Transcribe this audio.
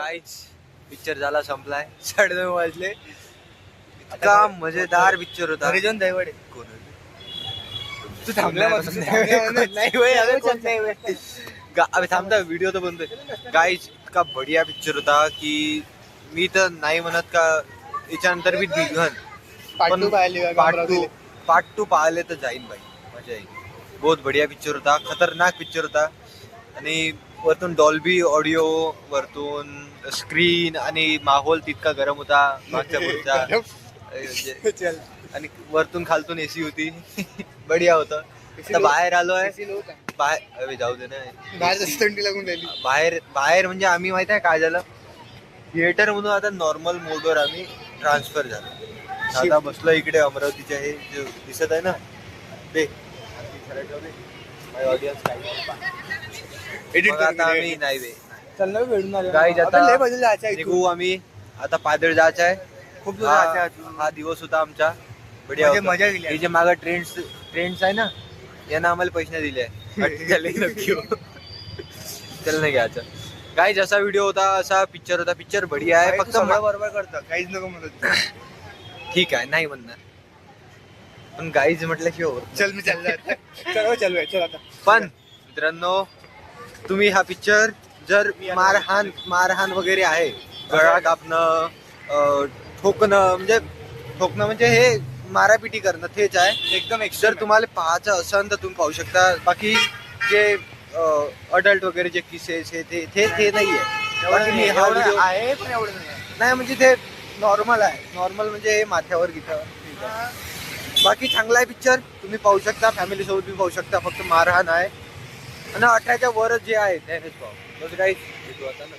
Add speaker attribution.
Speaker 1: Guys picture झाला संपलाय 9:30 वाजले. इतका मजेदार पिक्चर होता.
Speaker 2: हरिजन दैवडे
Speaker 1: कोण
Speaker 2: तू थांबला
Speaker 1: अबे थांबता व्हिडिओ तर बनतोय. गाईज इतका बढिया पिक्चर होता की मी तर नाही म्हणत का याच्यानंतर मी दिघन पार्ट टू पाहिले तर जाईन भाई. मजा येईल. बहुत बढिया पिक्चर होता. खतरनाक पिक्चर होता. आणि वरतून डॉल्बी ऑडिओ, वरतून स्क्रीन आणि माहोल तितका गरम होता मागच्या पुढचा. आणि वरतून खालतून एसी होती. बढिया होतं. आता बाहेर आलोय. बाहेर जाऊ दे ना. बाहेर म्हणजे आम्ही माहित आहे काय झालं, थिएटर म्हणून आता नॉर्मल मोडवर आम्ही ट्रान्सफर झालो. आता बसलो इकडे अमरावतीच्या हे जे दिसत आहे ना ते ऑडियन्स आता आम्ही नाही निघू आम्ही आता. पादळ जायचं आहे.
Speaker 2: खूप
Speaker 1: हा दिवस होता आमचा बढिया होता.
Speaker 2: मजा केली.
Speaker 1: हे जे मागं ट्रेंड्स आहे ना यांना आम्हाला पैसे नाही दिले. त्याला नाही घ्यायचं. काही जसा व्हिडिओ होता असा पिक्चर होता. पिक्चर बढिया आहे. फक्त
Speaker 2: बरोबर करतं काहीच नको म्हणत.
Speaker 1: ठीक आहे नाही म्हणणार पण गाईज म्हटल्याशिवाय
Speaker 2: चल मी चल आता.
Speaker 1: पण मित्रांनो तुम्ही हा पिक्चर जर मारहाण वगैरे आहे, गळा कापणं, ठोकणं म्हणजे हे मारापिटी करणं तेच आहे एकदम. जर तुम्हाला पाहायचं असेल तर तुम्ही पाहू शकता. बाकी जे अडल्ट वगैरे जे किसेस हे ते नाही आहे.
Speaker 2: आहे पण एवढं
Speaker 1: नाही म्हणजे ते नॉर्मल आहे. नॉर्मल म्हणजे हे माथ्यावर घेतं. बाकी चांगला आहे पिक्चर. तुम्ही पाहू शकता. फॅमिली सोबत तुम्ही पाहू शकता. फक्त मारहाण आहे आणि 18च्या वरच जे आहे त्यानेच पाहू. काही भेटू आता ना.